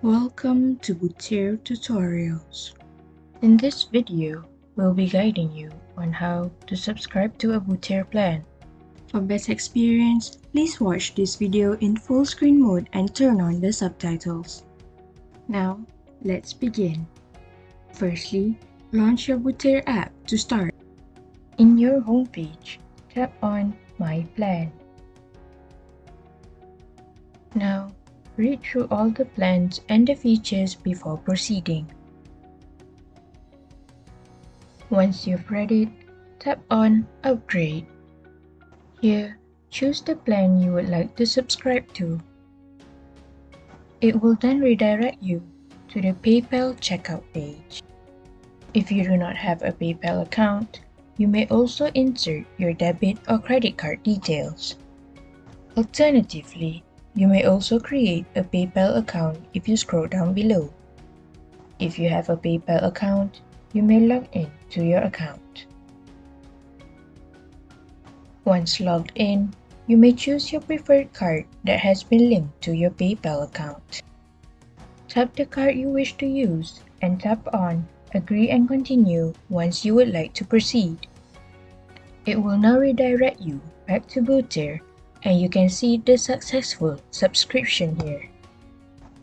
Welcome to Boutir Tutorials. In this video, we'll be guiding you on how to subscribe to a Gutier plan. For better experience, please watch this video in full screen mode and turn on the subtitles. Now, let's begin. Firstly, launch your Boutir app to start. In your homepage, tap on My Plan. Now, read through all the plans and the features before proceeding. Once you've read it, tap on Upgrade. Here, choose the plan you would like to subscribe to. It will then redirect you to the PayPal checkout page. If you do not have a PayPal account, you may also insert your debit or credit card details. Alternatively, you may also create a PayPal account if you scroll down below. If you have a PayPal account, you may log in to your account. Once logged in, you may choose your preferred card that has been linked to your PayPal account. Tap the card you wish to use and tap on Agree and Continue once you would like to proceed. It will now redirect you back to Boutir, and you can see the successful subscription here.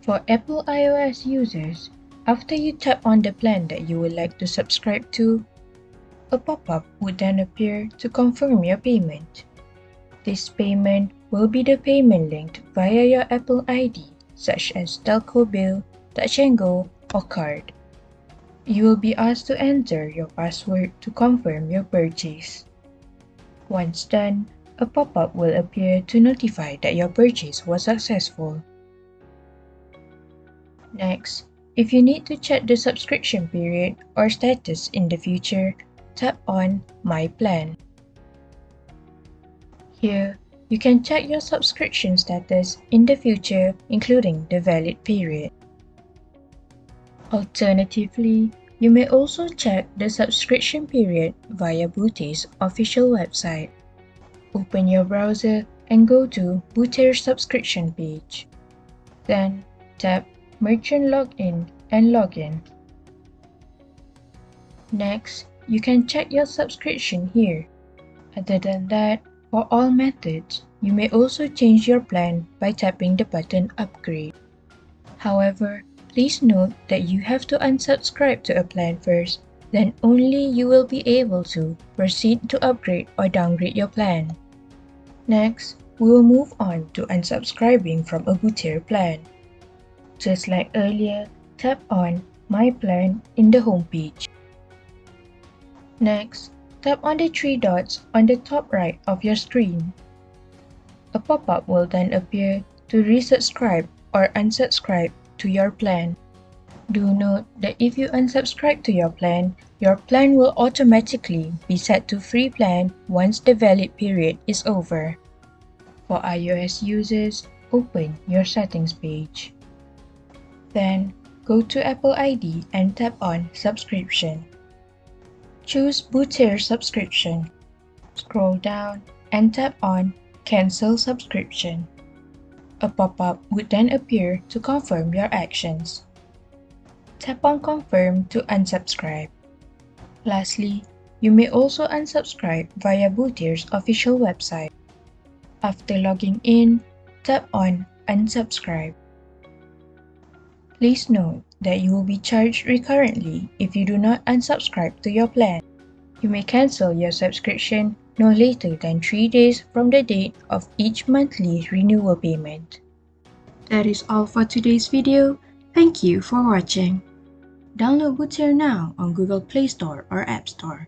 For Apple iOS users, after you tap on the plan that you would like to subscribe to, a pop-up would then appear to confirm your payment. This payment will be the payment linked via your Apple ID, such as telco bill, Touch and Go, or card. You will be asked to enter your password to confirm your purchase. Once done, a pop-up will appear to notify that your purchase was successful. Next, if you need to check the subscription period or status in the future, tap on My Plan. Here, you can check your subscription status in the future, including the valid period. Alternatively, you may also check the subscription period via Boutir's official website. Open your browser and go to Boutir's subscription page. Then, tap Merchant Login and Login. Next, you can check your subscription here. Other than that, for all methods, you may also change your plan by tapping the button Upgrade. However, please note that you have to unsubscribe to a plan first, then only you will be able to proceed to upgrade or downgrade your plan. Next, we will move on to unsubscribing from a Gutier plan. Just like earlier, tap on My Plan in the home page. Next, tap on the three dots on the top right of your screen. A pop-up will then appear to resubscribe or unsubscribe to your plan. Do note that if you unsubscribe to your plan will automatically be set to free plan once the valid period is over. For iOS users, open your settings page. Then, go to Apple ID and tap on Subscription. Choose Boutir Subscription. Scroll down and tap on Cancel Subscription. A pop-up would then appear to confirm your actions. Tap on Confirm to unsubscribe. Lastly, you may also unsubscribe via Boutir's official website. After logging in, tap on Unsubscribe. Please note that you will be charged recurrently if you do not unsubscribe to your plan. You may cancel your subscription no later than 3 days from the date of each monthly renewal payment. That is all for today's video. Thank you for watching. Download Gutier now on Google Play Store or App Store.